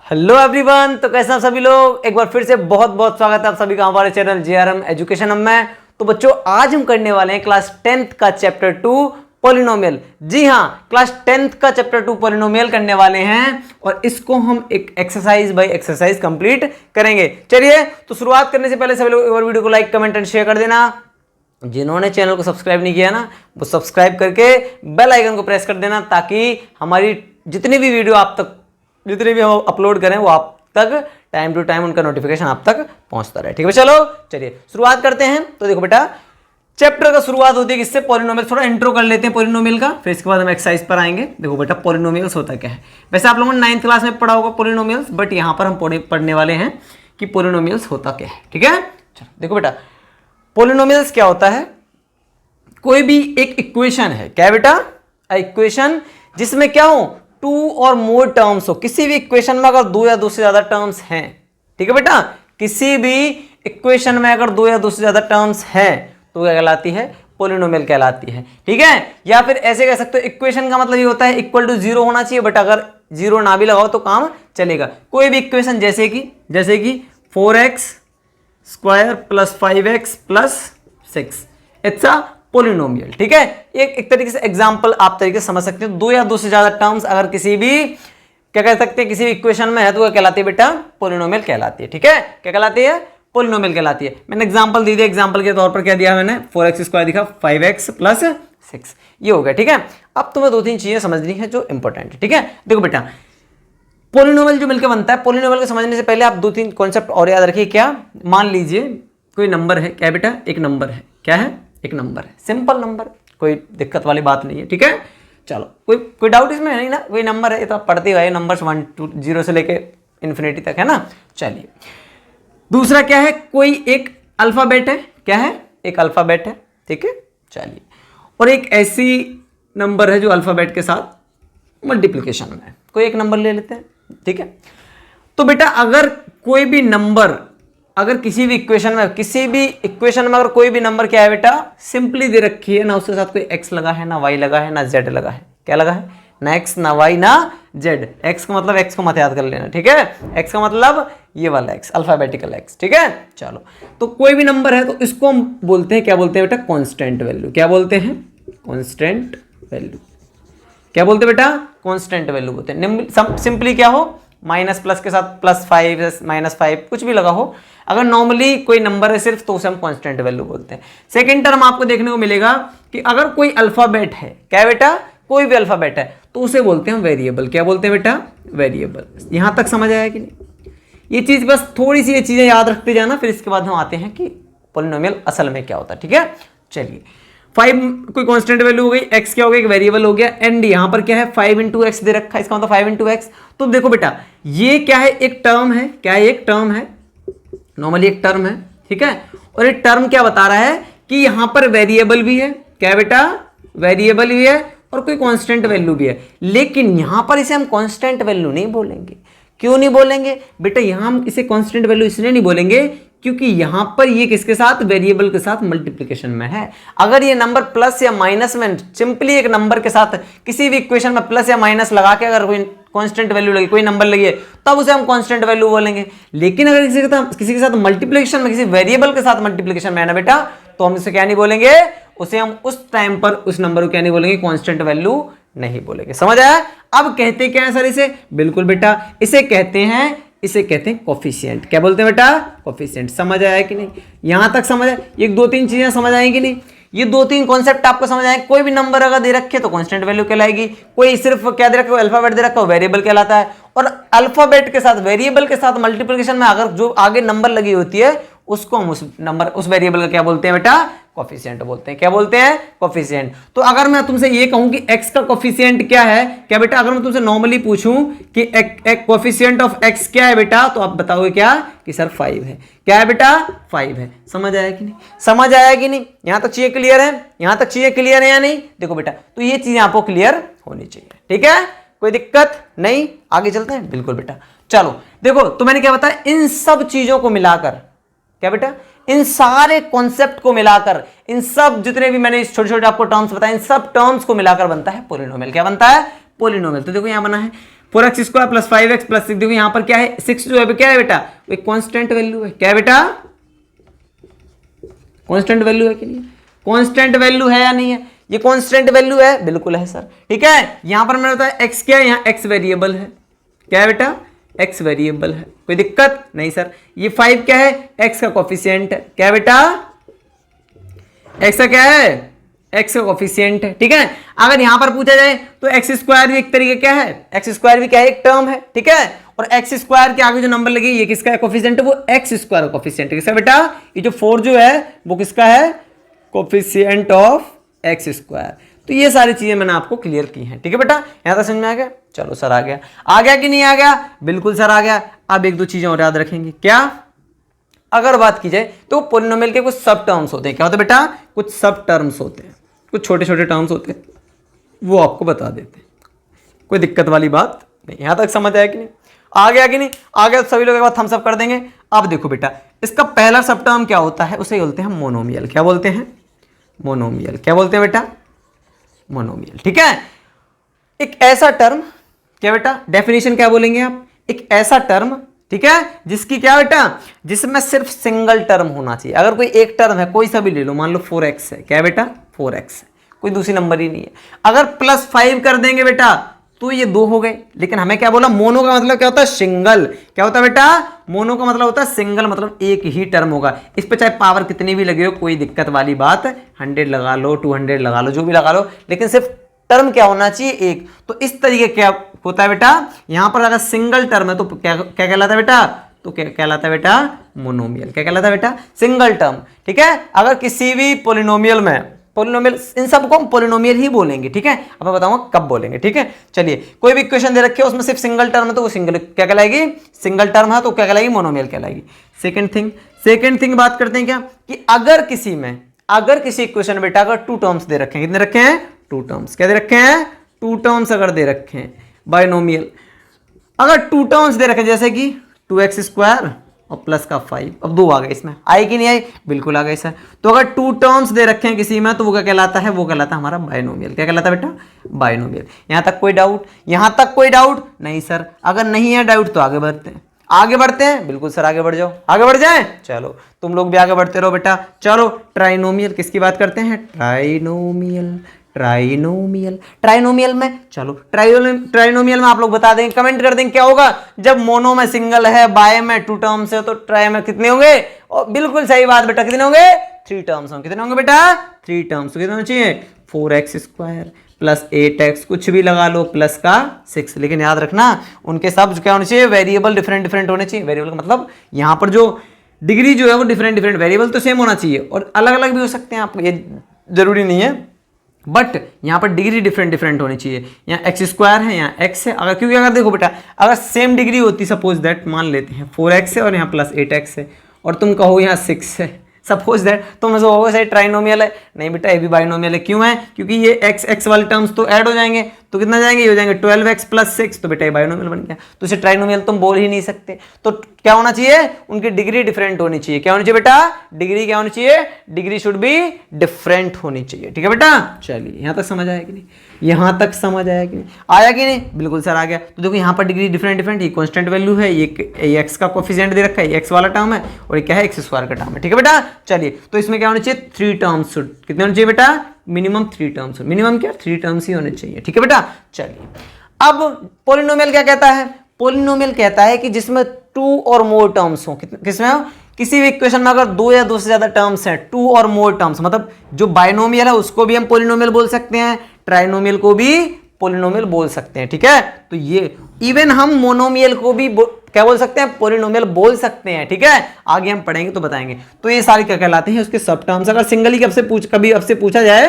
Hello everyone, तो कैसे आप सभी लोग। एक बार फिर से बहुत बहुत स्वागत है आप सभी का हमारे चैनल जेआरएम एजुकेशन में। तो बच्चों, आज हम करने वाले हैं क्लास 10th का चैप्टर 2 पॉलिनोमियल। जी हाँ, क्लास 10th का चैप्टर 2 पॉलिनोमियल करने वाले हैं और इसको हम एक एक्सरसाइज बाय एक्सरसाइज कंप्लीट करेंगे। चलिए, तो शुरुआत करने से पहले सभी लोग एक बार वीडियो को लाइक, कमेंट एंड शेयर कर देना। जिन्होंने चैनल को सब्सक्राइब नहीं किया ना, वो सब्सक्राइब करके बेल आइकन को प्रेस कर देना, ताकि हमारी जितनी भी वीडियो आप तक, जितने भी हम अपलोड करें, वो आप तक टाइम टू टाइम उनका नोटिफिकेशन आप तक पहुंचता रहे। ठीक है, चलो चलिए शुरुआत करते हैं। तो देखो बेटा, चैप्टर का शुरुआत होती है किससे? पॉलिनोमियल। थोड़ा इंट्रो कर लेते हैं पॉलिनोमियल का, फिर इसके बाद हम एक्सरसाइज पर आएंगे। देखो बेटा, पॉलिनोमियल्स होता क्या है। वैसे आप लोगों ने 9th क्लास में पढ़ा होगा पॉलिनोमियल्स, बट यहां पर हम पढ़ने वाले हैं कि पॉलिनोमियल्स होता क्या है। ठीक है, चलो देखो बेटा, पॉलिनोमियल्स क्या होता है। कोई भी एक इक्वेशन है, क्या बेटा? इक्वेशन जिसमें क्या हो, 2 और मोर टर्म्स हो। किसी भी इक्वेशन में अगर 2 या 2 से ज्यादा टर्म्स हैं, ठीक है बेटा, किसी भी इक्वेशन में अगर 2 या 2 से ज्यादा टर्म्स हैं तो क्या कहलाती है? पॉलिनोमियल कहलाती है। ठीक है, या फिर ऐसे कह सकते हो, इक्वेशन का मतलब ये होता है इक्वल टू 0 होना चाहिए, बट अगर 0 ना भी लगाओ तो काम चलेगा। कोई भी इक्वेशन जैसे कि 4x square plus 5x plus 6, it's a polynomial. ठीक है, एक तरीके से एग्जांपल आप तरीके से समझ सकते हो। 2 या 2 से ज्यादा टर्म्स अगर किसी भी, क्या कह सकते हैं, किसी भी इक्वेशन में है तो क्या कहलाती है बेटा? पॉलिनोमियल कहलाती है। ठीक है, क्या कहलाती है? पॉलिनोमियल कहलाती है। मैंने एग्जांपल दे दिया, एग्जांपल के तौर पर क्या दिया मैंने? 4x स्क्वायर दिखा, 5x प्लस 6, ये हो गया। ठीक है, अब तुम्हें 2-3 चीजें समझनी है जो इंपॉर्टेंट है। ठीक है, देखो बेटा, पॉलिनोमियल जो मिलकर बनता है, पॉलिनोमियल को समझने से पहले आप 2-3 कॉन्सेप्ट और याद रखिए। क्या? मान लीजिए कोई नंबर है, क्या बेटा? एक नंबर है। क्या है? एक नंबर है, सिंपल नंबर, कोई दिक्कत वाली बात नहीं है। ठीक है, चलो, कोई डाउट इसमें नहीं ना? कोई नंबर है, ये तो आप पढ़ते हुए नंबर्स 1 to 0 से लेके इन्फिनिटी तक है ना। चलिए, दूसरा क्या है? कोई एक अल्फाबेट है। क्या है? एक अल्फाबेट है। ठीक है, चलिए, और एक ऐसी नंबर है जो अल्फाबेट के साथ मल्टीप्लीकेशन में है। कोई एक नंबर ले लेते हैं। ठीक है, तो बेटा अगर कोई भी नंबर, अगर किसी भी इक्वेशन में अगर कोई भी नंबर, क्या है बेटा, सिंपली दे रखी है ना, उसके साथ कोई x लगा है, ना y लगा है, ना z लगा है। क्या लगा है? ना x, ना y, ना z। x का मतलब, x को मत याद कर लेना। ठीक है, x का मतलब ये वाला x, अल्फाबेटिकल x। ठीक है, चलो, तो कोई भी नंबर है तो इसको हम बोलते हैं, क्या बोलते हैं बेटा? Constant value. क्या बोलते हैं? Constant value. क्या बोलते हैं बेटा? कांस्टेंट वैल्यू बोलते हैं। सिंपली क्या हो, माइनस प्लस के साथ +5 -5 कुछ भी लगा हो। अगर नॉर्मली कोई नंबर है सिर्फ, तो उसे हम कांस्टेंट वैल्यू बोलते हैं। सेकंड टर्म आपको देखने को मिलेगा कि अगर कोई अल्फाबेट है, क्या बेटा? कोई भी अल्फाबेट है, तो उसे बोलते हैं वेरिएबल। क्या बोलते हैं बेटा? वेरिएबल। यहां तक समझ आया कि नहीं? ये चीज बस थोड़ी सी, ये चीजें याद रखते जाना, फिर इसके बाद हम आते हैं कि पॉलिनोमियल असल में क्या होता है। ठीक है, चलिए, 5 कोई कांस्टेंट वैल्यू हो गई, x क्या हो गया? एक वेरिएबल हो गया, एंड यहां पर क्या है? 5 × x दे रखा है, इसका मतलब 5 × x। तो देखो बेटा, ये क्या है? एक टर्म है। क्या है? एक टर्म है, नॉर्मली एक टर्म है। ठीक है, और ये टर्म क्या बता रहा है कि यहां पर वेरिएबल भी है। क्या बेटा? वेरिएबल भी है और कोई कांस्टेंट वैल्यू भी है, लेकिन यहां पर इसे हम कांस्टेंट वैल्यू नहीं बोलेंगे। क्यों नहीं बोलेंगे बेटा? यहां हम इसे कांस्टेंट वैल्यू इसलिए नहीं बोलेंगे क्योंकि यहां पर ये किसके साथ? वेरिएबल के साथ मल्टीप्लिकेशन में है। अगर ये नंबर प्लस या माइनस में, सिंपली एक नंबर के साथ किसी भी इक्वेशन में प्लस या माइनस लगा के अगर कोई कांस्टेंट वैल्यू लगी, कोई नंबर लगी है, तब उसे हम कांस्टेंट वैल्यू बोलेंगे। लेकिन अगर किसी के साथ मल्टीप्लिकेशन में, किसी वेरिएबल के साथ मल्टीप्लिकेशन में है ना बेटा, तो हम इसे क्या नहीं बोलेंगे? उसे हम उस टाइम पर उस नंबर को क्या नहीं बोलेंगे? कांस्टेंट वैल्यू नहीं बोलेंगे। समझ आया? अब कहते क्या है सर इसे? बिल्कुल बेटा, इसे कहते हैं कोफिशिएंट। क्या बोलते हैं बेटा? कोफिशिएंट। समझ आया कि नहीं? यहां तक समझ आया? ये 2-3 चीजें समझ आएंगी कि नहीं? ये 2-3 कॉन्सेप्ट आपको समझ आए। कोई भी नंबर अगर दे रखे तो कांस्टेंट वैल्यू कहलाएगी। कोई सिर्फ क्या दे रखा है? अल्फाबेट दे रखा है, वेरिएबल कहलाता है। और अल्फाबेट के साथ, वेरिएबल के साथ मल्टीप्लिकेशन में अगर जो आगे नंबर लगी होती है, उसको हम उस वेरिएबल का क्या बोलते हैं बेटा? कोफिशिएंट बोलते हैं। क्या बोलते हैं? कोफिशिएंट। तो अगर मैं तुमसे ये कहूं कि x का कोफिशिएंट क्या है, क्या बेटा? अगर मैं तुमसे नॉर्मली पूछूं कि एक कोफिशिएंट ऑफ x क्या है बेटा, तो आप बताओगे क्या? कि सर 5 है। क्या है बेटा? 5 है। समझ आया कि नहीं? समझ आया कि नहीं? यहां तक चीजें क्लियर है? यहां तक चीजें क्लियर है या नहीं? देखो बेटा, तो ये चीजें आपको क्लियर होनी चाहिए। ठीक है, कोई दिक्कत नहीं? आगे चलते हैं। बिल्कुल बेटा, चलो देखो, तो मैंने क्या बताया? इन सब चीजों को मिलाकर, क्या बेटा? इन सारे कॉन्सेप्ट को मिलाकर, इन सब जितने भी मैंने छोटे छोटे आपको टर्म्स बताए, इन सब टर्म्स को मिलाकर बनता है पॉलिनोमियल। क्या बनता है? पॉलिनोमियल। तो देखो यहां बना है 4x² प्लस 5x प्लस 6, देखो यहां पर क्या है, 6 जो है क्या है बेटा, एक कांस्टेंट वैल्यू है। क्या है बेटा, कांस्टेंट वैल्यू है कि नहीं, कांस्टेंट वैल्यू है या नहीं है, ये कांस्टेंट वैल्यू है, बिल्कुल है सर। ठीक है, यहां पर मैंने बताया x क्या है, यहां x वेरिएबल है। क्या है बेटा, x वेरिएबल है, कोई दिक्कत नहीं सर। ये 5 क्या है, x का कोफिशिएंट है। क्या है बेटा, x का क्या है, x का कोफिशिएंट है। ठीक है, अगर यहां पर पूछा जाए तो x² भी एक तरीके क्या है, x² भी क्या है, एक टर्म है। ठीक है, और x² के आगे जो नंबर लगे ये किसका है कोफिशिएंट है, वो x² का कोफिशिएंट है। किसका बेटा, ये जो 4 जो है वो किसका है, कोफिशिएंट ऑफ x²। तो ये सारी चीजें मैंने आपको क्लियर की हैं। ठीक है बेटा, यहां तक समझ में आ गया। चलो सर आ गया कि नहीं आ गया, बिल्कुल सर आ गया। अब एक दो चीजें और याद रखेंगे। क्या, अगर बात की जाए तो पॉलिनोमियल के कुछ सब टर्म्स होते हैं। क्या होते हैं बेटा, कुछ सब टर्म्स होते हैं, कुछ छोटे छोटे टर्म्स होते हैं, वो आपको बता देते हैं। कोई दिक्कत वाली बात नहीं। यहां तक समझ आया कि नहीं, आ गया कि नहीं आ गया, तो सभी लोग एक बार थम्स अप कर देंगे। अब देखो बेटा, इसका पहला सब टर्म क्या होता है, उसे बोलते हैं मोनोमियल। क्या बोलते हैं, मोनोमियल। क्या बोलते हैं बेटा, मोनोमियल। ठीक है, एक ऐसा टर्म, क्या बेटा डेफिनेशन क्या बोलेंगे आप, एक ऐसा टर्म, ठीक है, जिसकी क्या बेटा, जिसमें सिर्फ सिंगल टर्म होना चाहिए। अगर कोई एक टर्म है, कोई सा भी ले लो, मान लो 4x है। क्या है बेटा, 4x है, कोई दूसरी नंबर ही नहीं है। अगर +5 कर देंगे बेटा तो ये 2 हो गए। लेकिन हमें क्या बोला, मोनो का मतलब क्या होता है, सिंगल। क्या होता है बेटा, मोनो का मतलब होता है सिंगल, मतलब एक ही टर्म होगा। इस पे चाहे पावर कितनी भी लगे हो, कोई दिक्कत वाली बात, 100 लगा लो, 200 लगा लो, जो भी लगा लो, लेकिन सिर्फ टर्म क्या होना चाहिए, एक। तो इस तरीके क्या होता है बेटा, यहां पर अगर सिंगल टर्म है तो क्या क्या कहलाता है बेटा, तो क्या कहलाता है बेटा, मोनोमियल। क्या कहलाता है बेटा, सिंगल टर्म। ठीक है, अगर किसी भी पोलिनोमियल में, पोलिनोमियल इन सबको हम पोलिनोमियल ही बोलेंगे। ठीक है, अब मैं बताऊंगा कब बोलेंगे। ठीक है, चलिए, कोई भी इक्वेशन दे रखे हो उसमें सिर्फ सिंगल टर्म है तो वो सिंगल क्या कहलाएगी, सिंगल टर्म है तो क्या कहलाएगी, मोनोमियल कहलाएगी। सेकंड थिंग बात करते हैं क्या, कि अगर किसी इक्वेशन बेटा अगर 2 टर्म्स दे रखे हैं, कितने रखे हैं, 2 टर्म्स। क्या दे रखे हैं, 2 टर्म्स अगर दे रखे हैं, बाइनोमियल। अगर 2 टर्म्स दे रखे हैं, जैसे कि 2x² और प्लस का 5, अब 2 आ गए, इसमें आई कि नहीं आई, बिल्कुल आ गए सर। तो अगर 2 टर्म्स दे रखे हैं किसी में तो वो क्या कहलाता है, वो कहलाता है हमारा बाइनोमियल। क्या कहलाता है बेटा, बाइनोमियल। यहां तक कोई डाउट, यहां तक कोई डाउट नहीं सर। अगर नहीं है डाउट तो आगे बढ़ते हैं, बिल्कुल सर आगे बढ़ जाओ, आगे बढ़ जाएं। चलो तुम लोग भी आगे बढ़ते रहो बेटा। चलो ट्राइनोमियल, किसकी बात करते हैं, ट्राइनोमियल में, चलो ट्राइनोमियल में आप लोग बता देंगे, कमेंट कर देंगे क्या होगा। जब मोनो में सिंगल है, बाय में 2 टर्म्स है, तो ट्राई में कितने होंगे, और बिल्कुल सही बात बेटा, कितने होंगे, 3 टर्म्स होंगे। कितने होंगे बेटा, 3 टर्म्स। कितने होने चाहिए, 4x² प्लस 8x, कुछ भी लगा लो, प्लस का 6। लेकिन याद रखना उनके सब क्या होने चाहिए, वेरिएबल डिफरेंट होने चाहिए। वेरिएबल का मतलब यहां पर जो डिग्री जो है वो डिफरेंट, वेरिएबल तो सेम होना चाहिए और अलग अलग भी हो सकते हैं, आपको ये जरूरी नहीं है, बट यहां पर डिग्री डिफरेंट होनी चाहिए। यहाँ x² है, यहाँ x है। अगर क्योंकि अगर देखो बेटा, अगर सेम डिग्री होती, सपोज दैट मान लेते हैं 4x है और यहाँ प्लस 8x है, और तुम कहो यहाँ 6 है, सपोज दैट, तो मैं सोचोगे सही ट्राइनोमियल है, नहीं बेटा ये भी बाइनोमियल है। क्यों है, क्योंकि ये x वाले टर्म्स तो ऐड हो जाएंगे, तो कितना जाएंगे, ये हो जाएंगे 12x प्लस 6, तो बेटा ये बाइनोमियल बन गया। तो इसे ट्राइनोमियल तुम बोल ही नहीं सकते। तो क्या होना चाहिए, उनकी डिग्री डिफरेंट होनी चाहिए। क्या होनी चाहिए बेटा, डिग्री क्या होनी चाहिए, डिग्री शुड बी डिफरेंट होनी चाहिए। ठीक है बेटा, चलिए यहां तक समझ आया कि नहीं, यहां तक समझ आया कि नहीं, आया कि नहीं, बिल्कुल सर आ गया। तो देखो यहाँ पर डिग्री डिफरेंट, ये कांस्टेंट वैल्यू है, ये x का कोफिशिएंट दे रखा है, x वाला टर्म है, और ये क्या है, x² का टर्म है। ठीक है बेटा, चलिए, तो इसमें क्या होना चाहिए, 3 टर्म्स। कितने होने चाहिए बेटा, मिनिमम 3 टर्म्स। मिनिमम क्या, 3 टर्म्स ही होने चाहिए। ठीक है बेटा, चलिए, अब पॉलिनोमियल क्या कहता है, पॉलिनोमियल कहता है कि जिसमें 2 और मोर टर्म्स हो। किसमें हो, किसी भी इक्वेशन में अगर 2 या 2 से ज्यादा टर्म्स हैं, 2 और मोर टर्म्स, मतलब जो बाइनोमियल है उसको भी हम पॉलिनोमियल बोल सकते हैं, ट्राइनोमियल को भी पॉलिनोमियल बोल सकते हैं। ठीक है, तो ये इवन हम मोनोमियल को भी क्या बोल सकते हैं, पॉलिनोमियल बोल सकते हैं। ठीक है, आगे हम पढ़ेंगे तो बताएंगे। तो ये सारे क्या कहलाते हैं, उसके सब टर्म्स। अगर सिंगली कभी आपसे पूछा जाए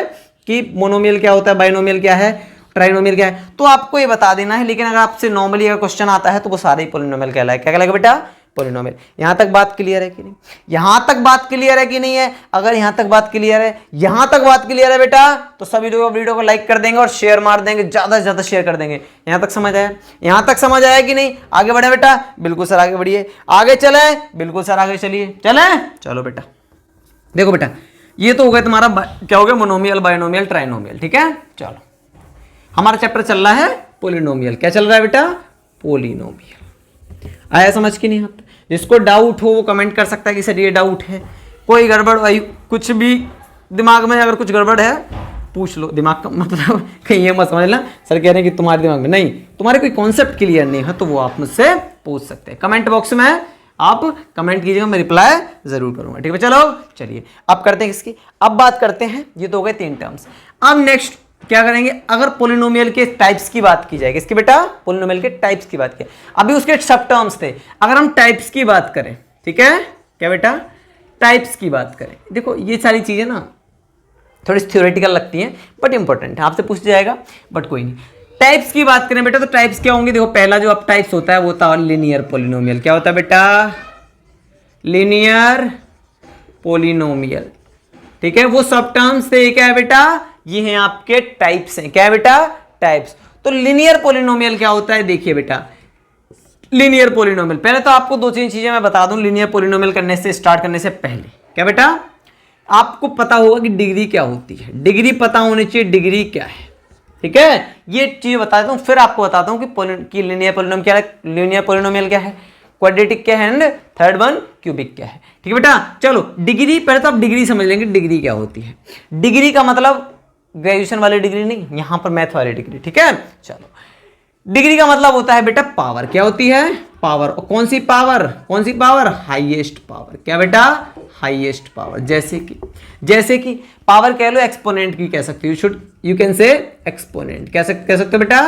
कि मोनोमियल क्या होता है, बाइनोमियल क्या है, ट्राइनोमियल क्या है, तो आपको ये बता देना है। लेकिन अगर आपसे नॉर्मली अगर क्वेश्चन आता है तो वो सारे ही पॉलिनोमियल कहलाए। क्या कहलाएगा बेटा, पॉलिनोमियल। यहां तक बात क्लियर है कि नहीं, यहां तक बात क्लियर है कि नहीं है। अगर यहां तक बात क्लियर है, यहां तक बात क्लियर है बेटा, तो सभी लोग वीडियो को लाइक कर देंगे और शेयर मार देंगे, ज्यादा से ज्यादा शेयर कर देंगे। यहां तक समझ आया, यहां तक समझ आया कि नहीं, आगे बढ़े बेटा, बिल्कुल सर आगे बढ़िए, आगे चले, बिल्कुल सर आगे चलिए, चले, चलो बेटा। देखो बेटा, ये तो हो गया तुम्हारा क्या हो गया, मोनोमियल, बाइनोमियल, ट्राइनोमियल। ठीक है, चलो, हमारा चैप्टर चल रहा है पॉलिनोमियल। क्या चल रहा है बेटा, पोलिनोमियल। आया समझ की नहीं? आप जिसको डाउट हो वो कमेंट कर सकता है कि सर ये डाउट है, कोई गड़बड़ भाई, कुछ भी दिमाग में अगर कुछ गड़बड़ है पूछ लो। दिमाग का मतलब कहीं ये मत समझ लेना सर कह रहे हैं कि तुम्हारे दिमाग में नहीं, तुम्हारे कोई कॉन्सेप्ट क्लियर नहीं है तो वो आप मुझसे पूछ सकते हैं। कमेंट बॉक्स में आप कमेंट कीजिएगा, मैं रिप्लाई जरूर करूंगा। ठीक है, चलो चलिए अब करते हैं इसकी, अब बात करते हैं, ये तो हो गए 3 टर्म्स। अब नेक्स्ट क्या करेंगे, अगर पोलिनोमियल के टाइप्स की बात की जाएगी, इसकी बेटा पोलिनोमियल के टाइप्स की बात की, अभी उसके सब टर्म्स थे, अगर हम टाइप्स की बात करें, ठीक है क्या बेटा, टाइप्स की बात करें, देखो ये सारी चीजें ना थोड़ी थ्योरेटिकल लगती हैं बट इंपॉर्टेंट है, आपसे पूछ जाएगा बट कोई नहीं। टाइप्स की बात करें बेटा तो टाइप्स क्या होंगे, देखो पहला जो अब टाइप्स होता है वो होता है लीनियर पोलिनोमियल। क्या होता है बेटा, लीनियर पोलिनोमियल। ठीक है, वो सब टर्म्स थे, क्या है बेटा, ये हैं आपके टाइप्स हैं। क्या है बेटा, टाइप्स। तो लीनियर पोलिनोमियल क्या होता है, देखिए बेटा लीनियर पोलिनोमियल, पहले तो आपको 2-3 चीजें मैं बता दूं लीनियर पोलिनोमियल करने से स्टार्ट करने से पहले। क्या बेटा, आपको पता होगा कि डिग्री क्या होती है, डिग्री पता होनी चाहिए डिग्री क्या है। ठीक है, ये चीज बता देता हूं, फिर आपको बताता हूं कि लीनियर पोलिनोमियल क्या है, लीनियर पोलिनोमियल क्या है, क्वाड्रेटिक क्या है एंड थर्ड वन क्यूबिक क्या है। ठीक है बेटा, चलो डिग्री, पहले तो आप डिग्री समझ लेंगे डिग्री क्या होती है। डिग्री का मतलब ग्रेजुएशन वाली डिग्री नहीं, यहां पर मैथ वाली डिग्री। ठीक है, चलो डिग्री का मतलब होता है बेटा पावर। क्या होती है, पावर। और कौन सी पावर, कौन सी पावर, हाईएस्ट पावर। क्या बेटा, हाईएस्ट पावर। जैसे कि पावर कह लो एक्सपोनेंट की कह सकते हो, यू कैन से एक्सपोनेंट, कह सकते हो बेटा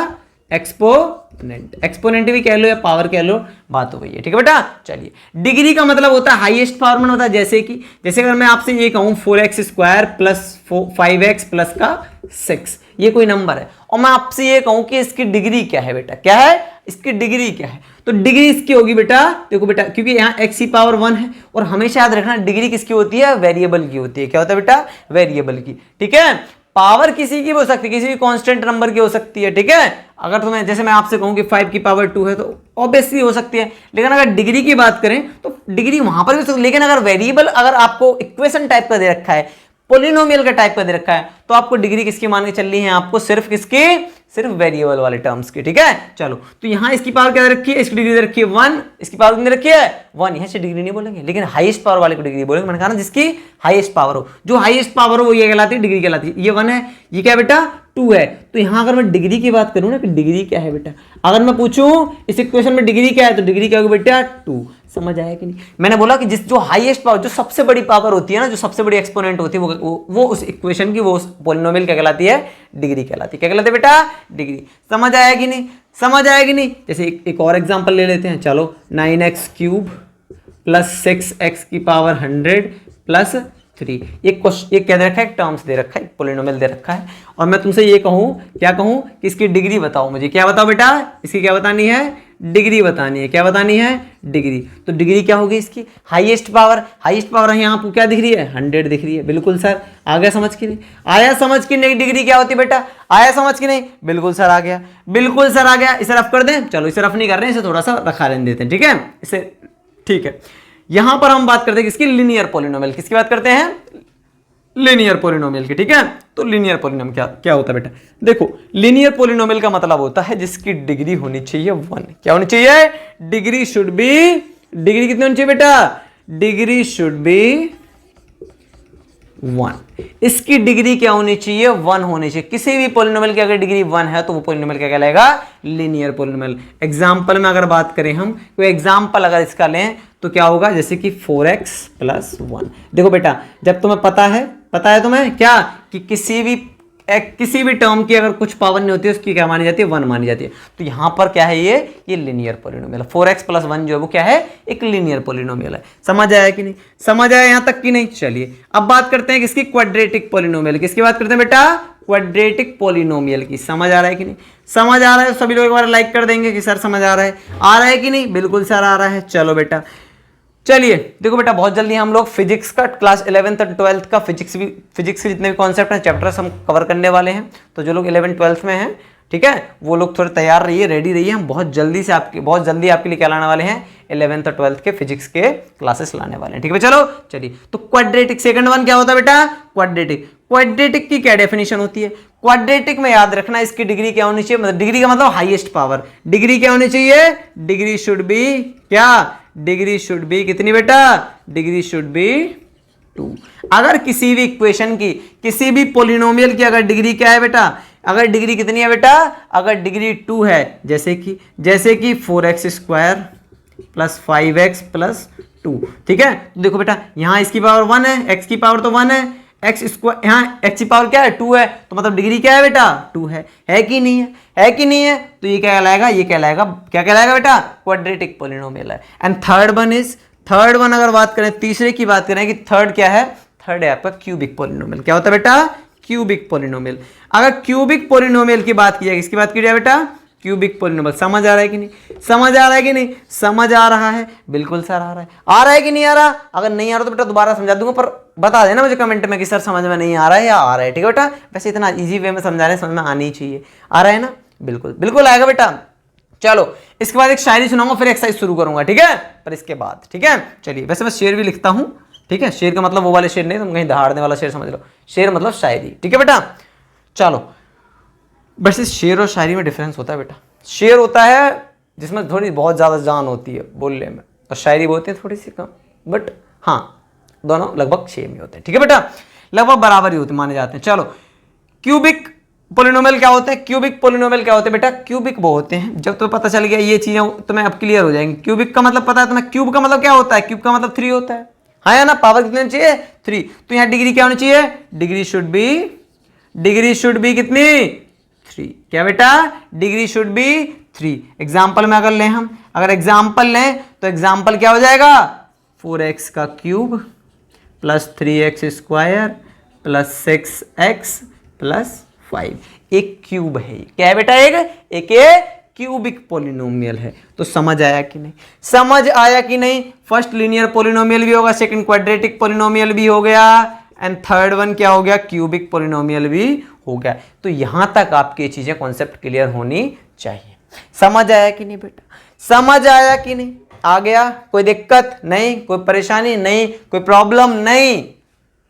एक्सपोनेंट, एक्सपोनेंट भी कह लो या पावर कह लो, बात हो गई है। ठीक है बेटा, चलिए डिग्री का मतलब होता है हाईएस्ट पावर में होता है, जैसे अगर मैं आपसे ये कहूं 4x² प्लस 5x प्लस का 6, ये कोई नंबर है, और मैं आपसे ये कहूं कि इसकी डिग्री क्या है बेटा, क्या है इसकी डिग्री क्या है, तो डिग्री इसकी होगी बेटा, देखो बेटा क्योंकि यहाँ x⁻1 है, और हमेशा याद रखना डिग्री किसकी होती है, वेरिएबल की होती है। क्या होता है बेटा, वेरिएबल की। ठीक है, पावर किसी की भी हो सकती है, किसी भी कांस्टेंट नंबर की हो सकती है। ठीक है, अगर तुम्हें जैसे मैं आपसे कहूं कि 5 की पावर 2 है तो ऑब्वियसली हो सकती है, लेकिन अगर डिग्री की बात करें तो डिग्री वहां पर भी हो सकती है। लेकिन अगर वेरिएबल, अगर आपको इक्वेशन टाइप का दे रखा है, पोलिनोमियल का टाइप का दे रखा है, तो आपको डिग्री किसकी मान के चलनी है, आपको सिर्फ किसकी, सिर्फ वेरिएबल वाले टर्म्स की। ठीक है, चलो तो यहां इसकी पावर क्या दे रखी है, इसकी डिग्री दे रखी है 1, इसकी पावर कितनी दे रखी है 1, यहां से डिग्री नहीं बोलेंगे, लेकिन हाईएस्ट पावर वाले को डिग्री बोलेंगे। मैंने कहा ना जिसकी हाईएस्ट पावर हो, जो हाईएस्ट पावर हो वो ये कहलाती है डिग्री कहलाती है। ये 1 है, ये क्या बेटा 2 है, तो यहां अगर मैं डिग्री की बात करूं ना कि डिग्री क्या है बेटा, अगर मैं पूछूं इस इक्वेशन में डिग्री क्या है, तो डिग्री क्या होगी बेटा 2। समझ आया कि नहीं, मैंने बोला कि जो हाईएस्ट पावर, जो सबसे बड़ी पावर होती है ना, जो सबसे बड़ी एक्सपोनेंट होती है, वो उस इक्वेशन की, वो पोलिनोमियल क्या कहलाती है, डिग्री कहलाती है। क्या कहलाती है बेटा, डिग्री। समझ आया कि नहीं, समझ आया कि नहीं। जैसे एक और एग्जांपल ले लेते हैं, चलो 9x³ प्लस 6x की पावर 100 प्लस 3, एक क्या दे रखा है, टर्म्स दे रखा है, पोलिनोमियल दे रखा है, और मैं तुमसे ये कहूं, क्या कहूं कि इसकी डिग्री बताओ मुझे। क्या बताओ बेटा, इसकी क्या बतानी है, डिग्री बतानी है। क्या बतानी है, डिग्री। तो डिग्री क्या होगी इसकी, हाईएस्ट पावर। हाईएस्ट पावर यहाँ आपको क्या दिख रही है, 100 दिख रही है। बिल्कुल सर, आ गया समझ की नहीं, आया समझ की नहीं, डिग्री क्या होती है बेटा, आया समझ की नहीं, बिल्कुल सर आ गया, बिल्कुल सर आ गया। इसे रफ कर दें, चलो इसे रफ नहीं कर रहे हैं, इसे थोड़ा सा रखा रहने देते हैं। ठीक है, इसे ठीक है, यहां पर हम बात करते हैं किसकी, लीनियर पोलिनोमियल। किसकी बात करते हैं, लीनियर पोलिनोमियल की। ठीक है, तो लीनियर पोलिनोमियल क्या होता है बेटा, देखो लीनियर पोलिनोमियल का मतलब होता है जिसकी डिग्री होनी चाहिए 1। क्या होनी चाहिए, डिग्री शुड बी, डिग्री कितनी होनी चाहिए बेटा, डिग्री शुड बी 1। इसकी डिग्री क्या होनी चाहिए, 1 होनी चाहिए। किसी भी पोलिनोमियल की अगर डिग्री 1 है तो वो पोलिनोमियल क्या कहलाएगा, लीनियर पोलिनोमियल। एग्जांपल में अगर बात करें हम, कोई एग्जांपल अगर इसका लें तो क्या होगा, जैसे कि 4x प्लस 1। देखो बेटा, जब तुम्हें पता है तुम्हें क्या कि किसी भी टर्म की अगर कुछ पावर नहीं होती है, उसकी क्या मानी जाती है, 1 मानी जाती है। तो यहां पर क्या है, ये लीनियर पोलिनोमियल है। 4x प्लस 1 जो है वो क्या है, एक लीनियर पोलिनोमियल है। समझ आया कि नहीं, समझ आया यहां तक कि नहीं। चलिए अब बात करते हैं किसकी, क्वाड्रेटिक पोलिनोमियल। किसकी बात करते हैं बेटा, क्वाड्रेटिक पोलिनोमियल की। समझ आ रहा है कि नहीं, समझ आ रहा है, सभी लोग एक बार लाइक कर देंगे कि सर समझ आ रहा है कि नहीं, बिल्कुल सर आ रहा है। चलो बेटा, चलिए देखो बेटा, बहुत जल्दी हम लोग फिजिक्स का क्लास 11th और 12th का फिजिक्स के जितने भी कॉन्सेप्ट हैं, चैप्टर्स हम कवर करने वाले हैं। तो जो लोग 11th 12th में हैं, ठीक है, वो लोग थोड़े तैयार रहिए, रेडी रहिए। हम बहुत जल्दी आपके लिए क्या लाने वाले हैं, 11th और 12th के फिजिक्स के क्लासेस लाने वाले हैं। ठीक है, चलो चलिए। तो क्वाड्रेटिक, सेकंड वन क्या होता है बेटा, क्वाड्रेटिक की क्या डेफिनेशन होती है, क्वाड्रेटिक में याद रखना इसकी डिग्री क्या होनी चाहिए, मतलब डिग्री का मतलब हाईएस्ट पावर, डिग्री क्या होनी चाहिए, डिग्री शुड बी क्या, डिग्री शुड बी कितनी बेटा, डिग्री शुड बी 2। अगर किसी भी इक्वेशन की, किसी भी पोलिनोमियल की अगर डिग्री क्या है बेटा, अगर डिग्री कितनी है बेटा, अगर डिग्री 2 है, जैसे कि 4x square plus 5x plus 2, ठीक है। तो देखो बेटा यहां इसकी पावर 1 है, x की पावर तो 1 है, एक्स स्क्वायर, यहाँ x की पावर क्या है 2 है, तो मतलब डिग्री क्या है बेटा 2 है कि नहीं है कि नहीं है, तो ये क्या कहलाएगा, ये कहलाएगा क्या कहलाएगा बेटा, क्वाड्रेटिक पोलिनोमियल है। एंड थर्ड वन अगर बात करें, तीसरे की बात करें कि थर्ड क्या है, थर्ड है आपका क्यूबिक पोलिनोमियल। क्या होता है बेटा, क्यूबिक पोलिनोमियल। अगर क्यूबिक पोलिनोमियल की बात की जाए, किसकी बात की जाए बेटा, क्यूबिक पोलिनोमियल। समझ आ रहा है कि नहीं, समझ आ रहा है कि नहीं, समझ आ रहा है, बिल्कुल सर आ रहा है कि नहीं आ रहा, अगर नहीं आ रहा तो बेटा दोबारा समझा दूंगा, पर बता देना मुझे कमेंट में कि सर समझ में नहीं आ रहा है या आ रहा है, ठीक है बेटा। वैसे इतना इजी वे में समझा रहे हैं, समझ में आनी ही चाहिए, आ रहा है ना, बिल्कुल बिल्कुल आएगा बेटा। चलो इसके बाद एक शायरी सुनाऊंगा, फिर एक्सरसाइज शुरू करूंगा, ठीक है, पर इसके बाद, ठीक है। चलिए वैसे मैं शेर भी लिखता हूं, ठीक है, शेर का मतलब वो वाले शेर नहीं, तुम कहीं दहाड़ने वाला शेर समझ लो, शेर मतलब शायरी, ठीक है बेटा। चलो वैसे शेर और शायरी में डिफरेंस होता है बेटा, शेर होता है जिसमें थोड़ी बहुत ज़्यादा जान होती है बोलने में, और शायरी बोलते हैं थोड़ी सी कम, बट हाँ दोनों लगभग सेम ही होते हैं, ठीक है बेटा, लगभग बराबर ही होते माने जाते हैं। चलो क्यूबिक पोलिनोमियल क्या होते हैं, क्यूबिक पोलिनोमियल क्या होते हैं बेटा, क्यूबिक वो होते हैं, जब तुम्हें पता चल गया ये चीज़ें तुम्हें अब क्लियर हो जाएंगी। क्यूबिक का मतलब पता है तुम्हें, क्यूब का मतलब क्या होता है, क्यूब का मतलब 3 होता है, हाँ या ना, पावर कितनी चाहिए 3, तो यहाँ डिग्री क्या होनी चाहिए, डिग्री शुड बी कितनी 3, क्या बेटा, डिग्री शुड बी 3। एग्जाम्पल में अगर लें हम, अगर एग्जाम्पल लें तो एग्जाम्पल क्या हो जाएगा, 4x का cube plus 3x square plus 6x plus 5, एक क्यूब है, क्या है बेटा, एक क्यूबिक पोलिनोमियल है। तो समझ आया कि नहीं, समझ आया कि नहीं, फर्स्ट लीनियर पोलिनोमियल भी होगा, सेकंड क्वाड्रेटिक पोलिनोमियल भी हो गया, एंड थर्ड वन क्या हो गया, क्यूबिक पोलिनोमियल भी हो गया। तो यहां तक आपकी चीजें कॉन्सेप्ट क्लियर होनी चाहिए। समझ आया कि नहीं बेटा, समझ आया कि नहीं, आ गया, कोई दिक्कत नहीं, कोई परेशानी नहीं, कोई प्रॉब्लम नहीं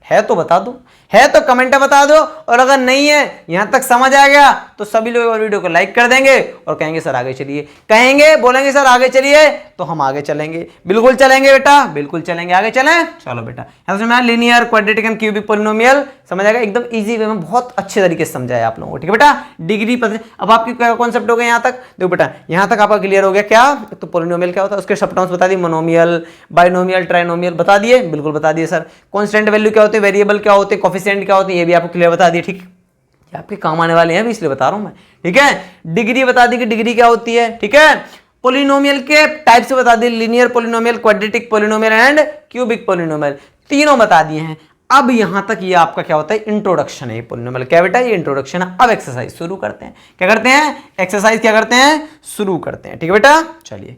है तो बता दो, है तो कमेंट में बता दो, और अगर नहीं है यहां तक समझ आ गया तो सभी लोग वीडियो को लाइक कर देंगे और कहेंगे सर आगे चलिए, कहेंगे बोलेंगे सर आगे चलिए, तो हम आगे चलेंगे, बिल्कुल चलेंगे बेटा, बिल्कुल चलेंगे, आगे चलें। चलो बेटा यहां से मैं linear quadratic and cubic polynomial समझ आएगा, एकदम इजी वे में बहुत अच्छे तरीके से समझाया आप लोगों को, ठीक है बेटा। डिग्री पता, अब आपकी क्या कॉन्सेप्ट हो गया यहां तक, देखो बेटा यहां तक आपका क्लियर हो गया, क्या तो पोलिनोमियल क्या होता है, उसके सब टर्म्स बता दिए, मोनोमियल, बाइनोमियल, ट्राइनोमियल बता दिए, बिल्कुल बता दिए सर। कांस्टेंट वैल्यू क्या होते हैं, वेरिएबल क्या होते हैं, कोफिशिएंट क्या होते हैं, ये भी आपको क्लियर बता दिए, ठीक, ये आपके काम आने वाले हैं भी, इसलिए बता रहा हूं मैं, ठीक है। डिग्री बता दी कि डिग्री क्या होती है, ठीक है। पोलिनोमियल के टाइप से बता दिए, linear polynomial, quadratic polynomial and cubic polynomial, तीनों बता दिए हैं। अब यहां तक ये आपका क्या होता है, इंट्रोडक्शन है पोलिनोमियल, क्या बेटा, ये इंट्रोडक्शन है। अब एक्सरसाइज शुरू करते हैं, क्या करते हैं, एक्सरसाइज क्या करते हैं, शुरू करते हैं, ठीक है बेटा। चलिए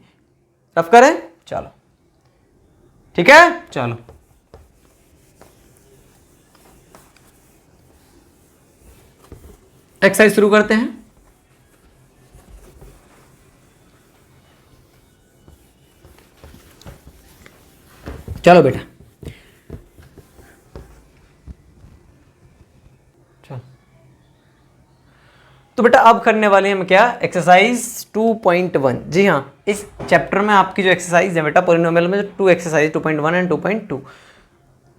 रफ करें, चलो ठीक है, चलो एक्सरसाइज शुरू करते हैं। चलो बेटा चलो, तो बेटा अब करने वाले हैं हम क्या, एक्सरसाइज 2.1। जी हाँ, इस चैप्टर में आपकी जो एक्सरसाइज है बेटा पोलिनोमियल में, जो 2 एक्सरसाइज 2.1 एंड 2.2,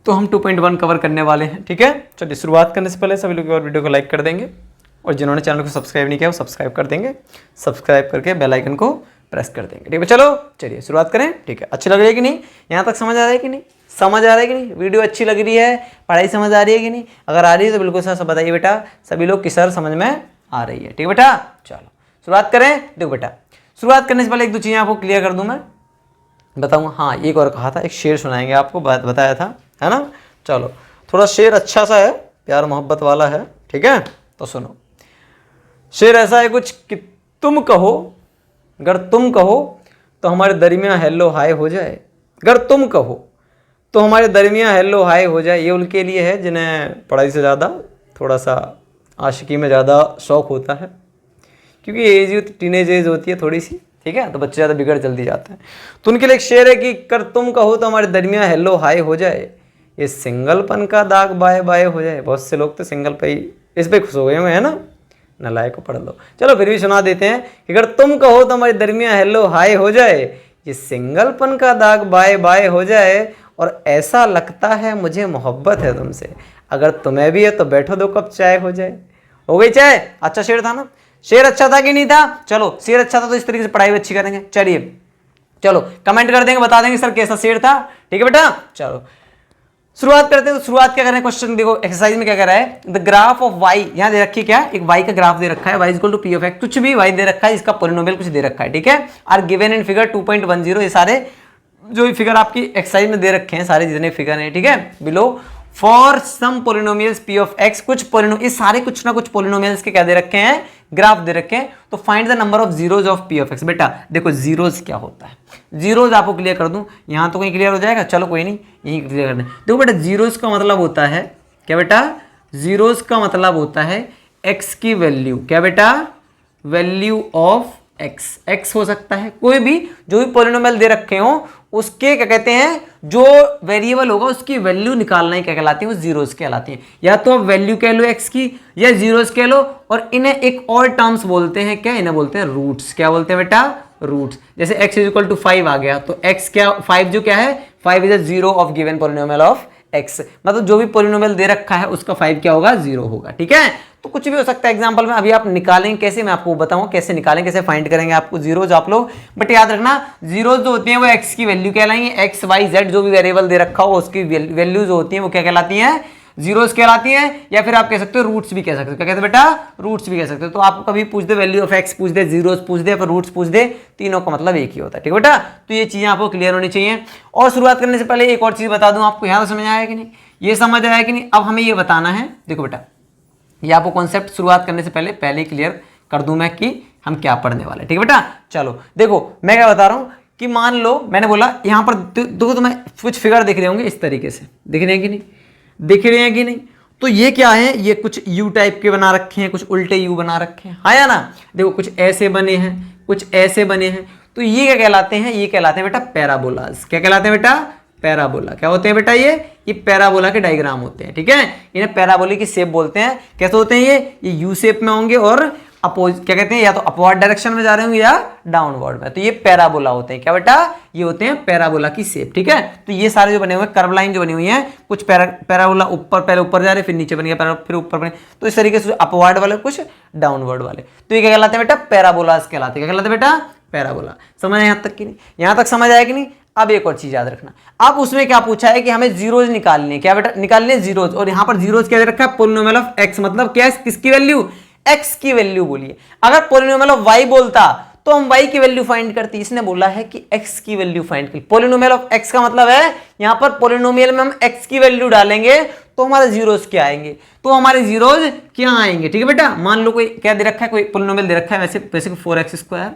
तो हम 2.1 कवर करने वाले हैं, ठीक है। चलिए शुरुआत करने से पहले सभी लोग और वीडियो को लाइक कर देंगे, और जिन्होंने चैनल को सब्सक्राइब नहीं किया वो सब्सक्राइब कर देंगे, सब्सक्राइब करके बेल आइकन को प्रेस कर देंगे, ठीक है। चलो चलिए शुरुआत करें, ठीक है। अच्छी लग रही है कि नहीं, यहाँ तक समझ आ रहा है कि नहीं, समझ आ रहा है कि नहीं, वीडियो अच्छी लग रही है, पढ़ाई समझ आ रही है कि नहीं, अगर आ रही है तो बिल्कुल सर सब बताइए बेटा, सभी लोग कि सर समझ में आ रही है, ठीक है बेटा। चलो शुरुआत करें। देखो बेटा शुरुआत करने से पहले एक दो चीज़ें आपको क्लियर कर दूँ, मैं बताऊँगा। हाँ एक और कहा था, एक शेर सुनाएंगे आपको, बताया था, है ना। चलो थोड़ा शेर अच्छा सा है, प्यार मोहब्बत वाला है, ठीक है, तो सुनो। शेर ऐसा है कुछ कि तुम कहो, अगर तुम कहो तो हमारे दरमियाँ हेलो हाय हो जाए, अगर तुम कहो तो हमारे दरमियाँ हेलो हाय हो जाए। ये उनके लिए है जिन्हें पढ़ाई से ज़्यादा थोड़ा सा आशिकी में ज़्यादा शौक़ होता है, क्योंकि एज टीनेज एज होती है थोड़ी सी, ठीक है, तो बच्चे ज़्यादा बिगड़ जल्दी जाते हैं। तो उनके लिए एक शेर है कि कर तुम कहो तो हमारे दरमियाँ हेलो हाय हो जाए, ये सिंगलपन का दाग बाय बाय हो जाए। बहुत से लोग तो सिंगल पे ही इस पे खुश हो गए है ना, नालायक को पढ़ लो। चलो फिर भी सुना देते हैं कि अगर तुम कहो तो हमारे दरमियान हेलो हाय हो जाए, ये सिंगलपन का दाग बाय बाय हो जाए, और ऐसा लगता है मुझे मोहब्बत है तुमसे, अगर तुम्हें भी है तो बैठो 2 कप चाय हो जाए। हो गई चाय? अच्छा शेर था ना? शेर अच्छा था कि नहीं था? चलो शेर अच्छा था तो इस तरीके से पढ़ाई भी अच्छी करेंगे। चलिए चलो कमेंट कर देंगे, बता देंगे सर कैसा शेर था। ठीक है बेटा, चलो शुरुआत करते हैं। तो शुरुआत क्या कर रहे हैं, क्वेश्चन देखो एक्सरसाइज में क्या कर रहा है, द ग्राफ ऑफ वाई, यहां दे रखी क्या, एक वाई का ग्राफ दे रखा है, y equal to p of x, कुछ भी वाई दे रखा है, इसका पॉलिनोमियल कुछ दे रखा है, ठीक है। आर गिवन इन फिगर 2.10, ये सारे जो फिगर आपकी एक्सरसाइज में दे रखे हैं, सारे जितने फिगर हैं, ठीक है, below for some polynomials p of x, कुछ पोलिनोमियल, सारे कुछ ना कुछ पोलिनोमियल्स के क्या दे रखे हैं, ग्राफ दे रखे हैं। तो find the number of zeros of P of x. बेटा देखो जीरोज क्या होता है, जीरोज आपको क्लियर कर दूं, यहां तो कहीं क्लियर हो जाएगा, चलो कोई नहीं यही क्लियर कर दें। देखो बेटा जीरोज का मतलब होता है क्या बेटा, जीरोज का मतलब होता है एक्स की वैल्यू, क्या बेटा, वैल्यू ऑफ एक्स, एक्स हो सकता है कोई भी, जो भी पॉलिनोमियल दे रखे हो उसके क्या कहते हैं, जो वेरिएबल होगा उसकी वैल्यू निकालना ही क्या कहलाती है, वो जीरोस कहलाती है। या तो आप वैल्यू कह लो एक्स की, या जीरोस कह लो, और इन्हें एक और टर्म्स बोलते हैं, क्या, इन्हें बोलते हैं रूट्स। क्या बोलते हैं बेटा, रूट्स। जैसे x इज इक्वल टू 5 आ गया, तो x क्या, 5 जो क्या है, 5 is a zero of given polynomial of x, मतलब जो भी पॉलिनोमियल दे रखा है उसका 5 क्या होगा, जीरो होगा, ठीक है। तो कुछ भी हो सकता है एग्जांपल में, अभी आप निकालेंगे कैसे, मैं आपको बताऊंगा कैसे निकालेंगे, कैसे फाइंड करेंगे आपको जीरोज आप लोग। बट याद रखना जीरोज जो होती हैं वो x की वैल्यू कहलाएंगे, x y z जो भी वेरिएबल दे रखा हो उसकी वैल्यू जो होती है वो क्या कहलाती है, जीरोस कहलाती हैं। या फिर आप कह सकते हो रूट्स भी कह सकते हो, क्या कहते हैं बेटा, रूट्स भी कह सकते हो। तो आपको कभी पूछ दे वैल्यू ऑफ एक्स पूछ दे, जीरोस पूछ दे, फिर रूट्स पूछ दे, तीनों का मतलब एक ही होता है, ठीक है बेटा। तो ये चीजें आपको क्लियर होनी चाहिए। और शुरुआत करने से पहले एक और चीज बता दूं आपको, यहां तो समझ आया कि नहीं, ये समझ आया कि नहीं। अब हमें ये बताना है, देखो बेटा ये आपको कॉन्सेप्ट शुरुआत करने से पहले क्लियर कर दूं मैं कि हम क्या पढ़ने वाले, ठीक है बेटा। चलो देखो मैं क्या बता रहा हूं कि मान लो मैंने बोला यहां पर देखो, तुम्हें कुछ फिगर दिख रहे होंगे इस तरीके से, दिख रहे हैं कि नहीं, दिख रहे हैं कि नहीं। तो ये क्या है, ये कुछ यू टाइप के बना रखे हैं, कुछ उल्टे यू बना रखे हैं, हाँ या ना। देखो कुछ ऐसे बने हैं, कुछ ऐसे बने हैं, तो ये क्या कहलाते हैं, ये कहलाते हैं बेटा पैराबोलाज। क्या कहलाते हैं बेटा, पैराबोला। क्या होते हैं बेटा, ये पैराबोला के डायग्राम होते हैं, ठीक है। इन्हें पैराबोला की शेप बोलते हैं। कैसे होते हैं ये यू शेप में होंगे और क्या कहते हैं, या तो अपवर्ड डायरेक्शन में जा रहे होंगे या डाउनवर्ड में, तो ये पैराबोला होते हैं। क्या बेटा, ये होते हैं पैराबोला की शेप, ठीक है। तो ये सारे जो बने हुए कर्व लाइन जो बनी हुई है, कुछ पैराबोला ऊपर, पहले ऊपर जा रहे फिर नीचे बन गया, फिर ऊपर बने, तो इस तरीके से अपवर्ड वाले कुछ डाउनवर्ड वाले, तो ये क्या कहलाते हैं बेटा, पैराबोलास कहलाते हैं। क्या कहलाते हैं बेटा, पैराबोला। समझ आया यहां तक कि नहीं, यहां तक समझ आया कि नहीं। अब एक और चीज याद रखना, अब उसमें क्या पूछा है कि हमें जीरोज निकालने, क्या बेटा निकालने जीरोज, और यहां पर जीरोज क्या दे रखा है, पॉलिनोमियल ऑफ एक्स, मतलब क्या है, किसकी वैल्यू, एक्स की वैल्यू बोलिए। अगर पॉलिनोमियल ऑफ वाई बोलता तो हम y की वैल्यू फाइंड करती, इसने बोला है कि x की वैल्यू फाइंड कर। पॉलिनोमियल ऑफ x का मतलब है यहां पर पॉलिनोमियल में हम x की वैल्यू डालेंगे तो हमारे जीरोज क्या आएंगे, तो हमारे जीरोज क्या आएंगे, ठीक है बेटा। मान लो कोई क्या दे रखा है, कोई पॉलिनोमियल दे रखा है, वैसे 4x²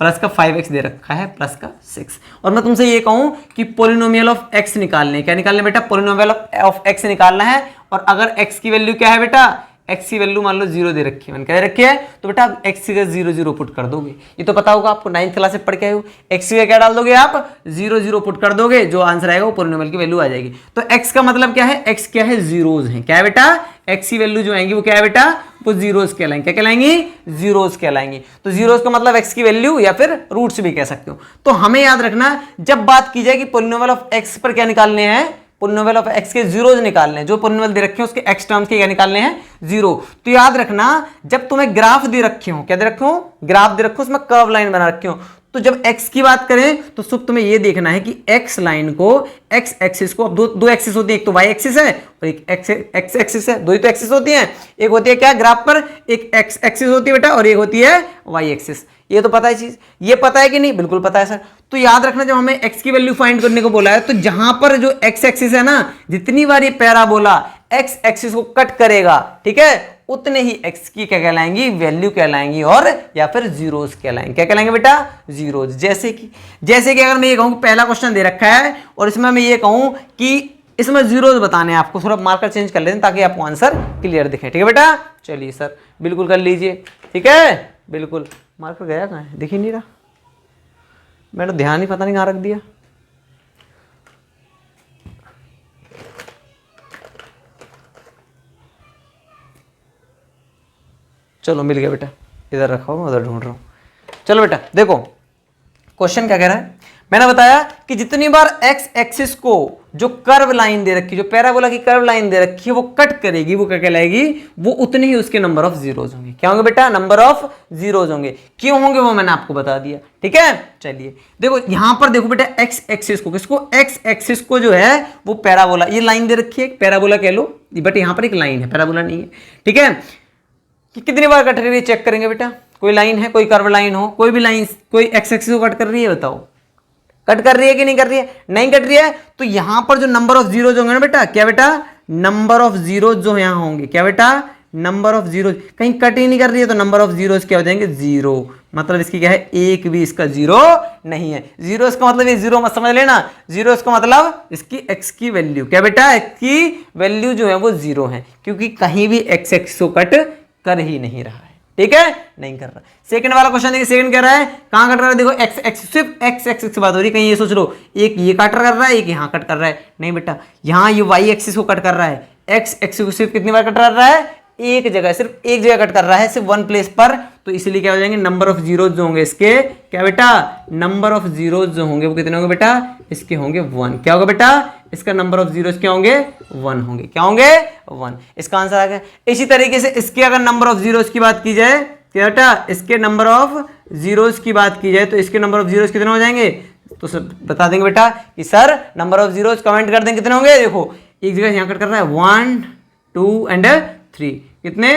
प्लस का 5x दे रखा है प्लस का 6, और मैं तुमसे ये कहूं कि पॉलिनोमियल ऑफ x निकालने, क्या निकालने बेटा, पॉलिनोमियल ऑफ x निकालना है। और अगर x की वैल्यू क्या है बेटा, x की वैल्यू मान लो 0 दे रखी है, मैंने क्या दे रखी है, तो बेटा आप x की 0 0 पुट कर दोगे, ये तो पता होगा आपको, 9th क्लास से पढ़ के आए हो। x की क्या डाल दोगे आप, 0 0 पुट कर दोगे, जो आंसर आएगा वो पॉलिनोमियल की वैल्यू आ जाएगी। तो x का मतलब क्या है, x क्या है, जीरोज है, क्या है बेटा, x की वैल्यू जो आएंगी वो क्या है बेटा, वो जीरोज कहलाएंगे। क्या कहलाएंगी, जीरोज कहलाएंगी। तो जीरोज का मतलब x की वैल्यू या फिर रूट्स भी कह सकते हो। तो हमें याद रखना, जब बात की जाए कि पॉलिनोमियल ऑफ x पर क्या निकालने हैं, पॉलिनोमियल ऑफ x के जीरोज निकालने हैं, जो पॉलिनोमियल दे रखे हैं उसके x टर्म्स के क्या निकालने हैं, जीरो। तो याद रखना, जब तुम्हें ग्राफ दे रखे हो, क्या दे रखे हो, ग्राफ दे रखे हो, उसमें कर्व लाइन बना रखे हो, तो जब x की बात करें तो सिर्फ तुम्हें यह देखना है कि x लाइन को, x एक्सिस को, अब दो एक्सिस होती है, एक तो y एक्सिस है और एक x एक्सिस है, दो ही तो एक्सिस होती हैं। एक होती है क्या ग्राफ पर, एक x एक्सिस होती है बेटा और एक होती है y एक्सिस। ये तो पता है चीज, ये पता है कि नहीं, बिल्कुल पता है सर। तो याद रखना, जब हमें x की वैल्यू फाइंड करने को बोला है, तो जहां पर जो x एक्सिस है ना, जितनी बार ये पैराबोला x एक्सिस को कट करेगा, ठीक है, उतने ही x की क्या कहलाएंगी, वैल्यू कहलाएंगी, और या फिर जीरोस कहलाएंगे। क्या कहलाएंगे बेटा, जीरोस। जैसे कि अगर मैं ये कहूं पहला क्वेश्चन दे रखा है और इसमें मैं ये कहूं कि इसमें जीरोस बताने हैं आपको, थोड़ा मार्कर चेंज कर लेते हैं ताकि आपको आंसर क्लियर दिखे, ठीक है बेटा। चलिए सर बिल्कुल कर लीजिए, ठीक है, बिल्कुल। मार्कर गया कहाँ है, दिख ही नहीं रहा, मैंने ध्यान ही पता नहीं कहाँ रख दिया। चलो मिल गया बेटा, इधर रखा हूँ उधर ढूंढ रहा हूँ। चलो बेटा देखो क्वेश्चन क्या कह रहा है, मैंने बताया कि जितनी बार एक्स एक्सिस को जो कर्व लाइन दे रखी, जो पैराबोला की कर्व लाइन दे रखी है वो कट करेगी, वो क्या कहलाएगी, वो उतने ही उसके नंबर ऑफ जीरोज होंगे। क्या होंगे बेटा, नंबर ऑफ जीरोज होंगे। क्यों होंगे वो मैंने आपको बता दिया, ठीक है। चलिए देखो यहां पर देखो बेटा एक्स एक्सिस को, किसको, एक्स एक्सिस को जो है वो पैराबोला, ये लाइन दे रखी है, पैराबोला कह लो, बट यहां पर एक लाइन है, पैराबोला नहीं है, ठीक है। कि कितनी बार कट कर रही है चेक करेंगे बेटा, कोई लाइन है, कोई कर्व लाइन हो, कोई भी लाइन, कोई एक्स एक्सिस को कट कर रही है, बताओ कट कर रही है कि नहीं कर रही है, नहीं कट रही है। तो यहां पर जो नंबर ऑफ जीरोज होंगे ना बेटा, क्या बेटा, नंबर ऑफ जीरोज जो यहां होंगे, क्या बेटा, नंबर ऑफ जीरोज, कहीं कट ही नहीं कर रही है तो नंबर ऑफ जीरोज क्या हो जाएंगे, जीरो। मतलब इसकी क्या है, एक भी इसका जीरो नहीं है। जीरो इसका मतलब ये जीरो मत समझ लेना, जीरो इसका मतलब इसकी एक्स की वैल्यू, क्या बेटा, एक्स की वैल्यू जो है वो जीरो है, क्योंकि कहीं भी एक्स एक्स को कट कर ही नहीं रहा है, ठीक है, नहीं कर रहा। सेकंड वाला क्वेश्चन देखिए, सेकंड कह रहा है कहां कट रहा है, देखो एक्स एक्स, सिर्फ एक्स एक्सिस की बात हो रही है, कहीं ये सोच लो एक ये कट कर रहा है, एक यहां कट कर रहा है, नहीं बेटा, यहां ये वाई एक्सिस को कट कर रहा है, एक्स एक्सिस को सिर्फ कितनी बार कट कर रहा है, एक जगह, सिर्फ एक जगह कट कर रहा है, सिर्फ वन प्लेस पर। तो इसलिए क्या हो जाएंगे, नंबर ऑफ जीरोज जो होंगे इसके, क्या बेटा, नंबर ऑफ जीरोज जो होंगे वो कितने होंगे बेटा, इसके होंगे वन। क्या होगा बेटा, इसका नंबर ऑफ जीरोज क्या होंगे, वन होंगे। क्या होंगे, वन। इसका आंसर आ गया। इसी तरीके से इसके अगर नंबर ऑफ जीरोज की बात की जाए, क्या बेटा, इसके नंबर ऑफ जीरोज की बात की जाए तो इसके नंबर ऑफ जीरोज कितने हो जाएंगे, तो सब बता देंगे बेटा कि sir number of zeros, comment कर देंगे कितने होंगे। देखो एक जगह यहां कट कर रहा है, 1 2 एंड 3, कितने,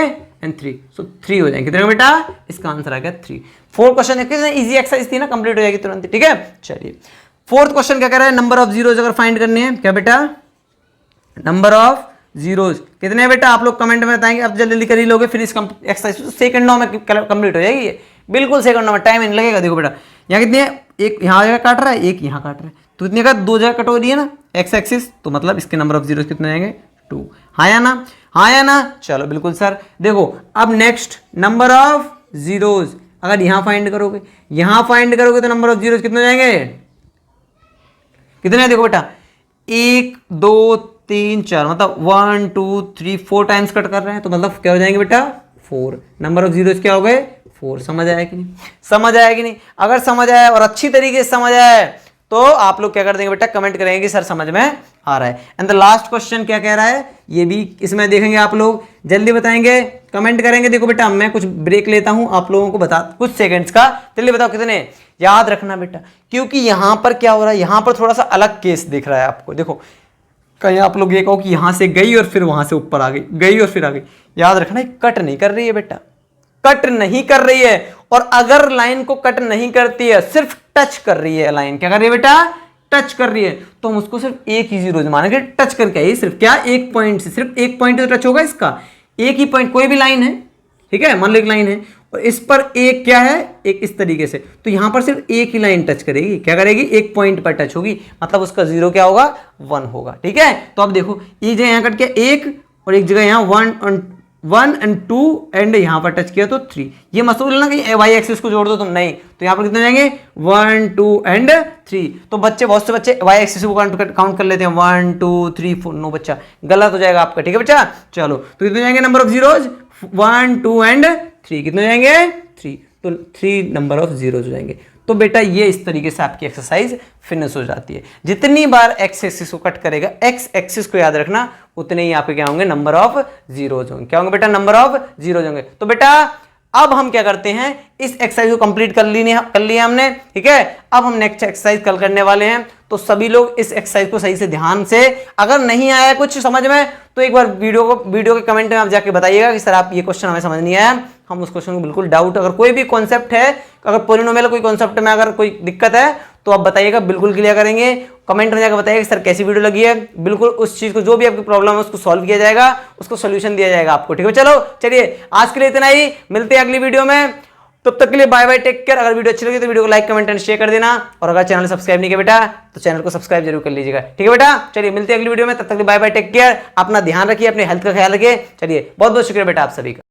एंड 3, सो 3 हो जाएंगे, कितने हो बेटा, इसका आंसर आ गया 3। फोर्थ क्वेश्चन है, इजी एक्सरसाइज थी ना, कंप्लीट हो जाएगी तुरंत, ठीक है। चलिए फोर्थ क्वेश्चन क्या कह रहा है, नंबर ऑफ जीरोज अगर फाइंड करने हैं, क्या बेटा, नंबर ऑफ जीरोज कितने हैं बेटा, आप लोग कमेंट में बताएंगे। अब जल्दी जल्दी कर ही लोगे, फिर इस एक्सरसाइज सेकंडों में कंप्लीट हो जाएगी ये, बिल्कुल सेकंडों में, टाइम नहीं लगेगा। देखो बेटा यहाँ कितनी है, एक यहाँ जगह काट रहा है, एक यहाँ काट रहा है, तो इतनी का दो जगह कट हो रही है ना एक्स एक्सिस, तो मतलब इसके नंबर ऑफ जीरोज कितने आएंगे, 2। हाँ या ना, हाँ या ना, चलो बिल्कुल सर। देखो अब नेक्स्ट नंबर ऑफ जीरोज अगर यहां फाइंड करोगे, यहां फाइंड करोगे तो नंबर ऑफ जीरोज कितने हो जाएंगे, कितने, देखो बेटा 1 2 3 4, मतलब 1 2 3 4 टाइम्स कट कर रहे हैं, तो मतलब क्या हो जाएंगे बेटा, 4। नंबर ऑफ जीरोज क्या हो गए, 4। समझ आया कि नहीं, समझ आया कि नहीं। अगर समझ आया और अच्छी तरीके से समझ आया तो आप लोग क्या कर देंगे बेटा, कमेंट करेंगे कि सर समझ में आ रहा है। एंड द लास्ट क्वेश्चन क्या कह रहा है, ये भी इसमें देखेंगे, आप लोग जल्दी बताएंगे, कमेंट करेंगे। देखो बेटा मैं कुछ ब्रेक लेता हूं, आप लोगों को बता कुछ सेकंड्स का, जल्दी बताओ कितने, याद रखना बेटा, क्योंकि यहां पर क्या हो रहा है, यहां पर थोड़ा सा अलग केस दिख रहा है आपको। देखो कहीं आप लोग ये कहो कि यहां से गई और फिर वहां से ऊपर आ गई, गई और फिर आ गई, याद रखना कट नहीं कर रही है बेटा, कट नहीं कर रही है। और अगर लाइन को कट नहीं करती है, सिर्फ टच कर रही है लाइन, क्या कर रही है बेटा, टच कर रही है, तो हम उसको सिर्फ एक ही जीरो मानेंगे, टच करके आई सिर्फ, क्या, एक पॉइंट से, सिर्फ एक पॉइंट तो टच होगा इसका, एक ही पॉइंट, कोई भी लाइन है, ठीक है, मान लो एक लाइन है और इस पर एक क्या है, एक इस तरीके से, तो यहां पर सिर्फ एक ही लाइन टच करेगी, क्या करेगी, एक पॉइंट पर टच होगी, मतलब उसका जीरो क्या होगा, 1 होगा, ठीक है। तो अब देखो ये जगह यहां कट के 1 और एक जगह यहां 1 एंड 2 एंड यहां पर टच किया तो 3, ये मत बोलना कि वाई एक्सिस को जोड़ दो तुम, नहीं, तो यहां पर कितने जाएंगे, 1 2 एंड 3। तो बच्चे, बहुत से बच्चे वाई एक्सिस को काउंट कर लेते हैं, 1 2 3 4, नो बच्चा, गलत हो जाएगा आपका, ठीक है बच्चा। चलो तो कितने जाएंगे नंबर ऑफ जीरोज, 1 2 एंड 3, कितने जाएंगे, 3, तो 3 नंबर ऑफ जीरोज हो जाएंगे। तो बेटा ये इस तरीके से आपकी एक्सरसाइज फिनिश हो जाती है। जितनी बार एक्स एक्सिस को कट करेगा, एक्स एक्सिस को याद रखना, उतने ही आपके क्या होंगे, नंबर ऑफ जीरोज होंगे। क्या होंगे बेटा, नंबर ऑफ जीरोज होंगे। तो बेटा अब हम क्या करते हैं, इस एक्सरसाइज को कंप्लीट कर लिया हमने, ठीक है। अब हम नेक्स्ट एक्सरसाइज कल करने वाले हैं, तो सभी लोग इस एक्सरसाइज को सही से ध्यान से, अगर नहीं आया कुछ समझ में तो एक बार वीडियो के कमेंट में आप जाके बताइएगा कि सर आप ये क्वेश्चन हमें समझ नहीं आया, हम उस क्वेश्चन को बिल्कुल डाउट, अगर कोई भी कॉन्सेप्ट है, अगर पॉलिनोमियल कोई कॉन्सेप्ट में अगर कोई दिक्कत है तो आप बताइएगा, बिल्कुल क्लियर करेंगे। कमेंट में जाकर बताइएगा सर कैसी वीडियो लगी है, बिल्कुल उस चीज को, जो भी आपकी प्रॉब्लम है उसको सॉल्व किया जाएगा, उसको सोल्यूशन दिया जाएगा आपको, ठीक है। चलो चलिए आज के लिए इतना ही, मिलते हैं अगली वीडियो में, तब तक के लिए बाय बाय, टेक केयर। अगर वीडियो अच्छी लगी तो वीडियो को लाइक कमेंट एंड शेयर कर देना, और अगर चैनल सब्सक्राइब नहीं किया बेटा तो चैनल को सब्सक्राइब जरूर कर लीजिएगा, ठीक है बेटा। चलिए मिलते हैं अगली वीडियो में, तब तक के लिए बाय बाय, टेक केयर, अपना ध्यान रखिए, अपने हेल्थ का ख्याल रखिए। चलिए बहुत बहुत शुक्रिया बेटा आप सभी का।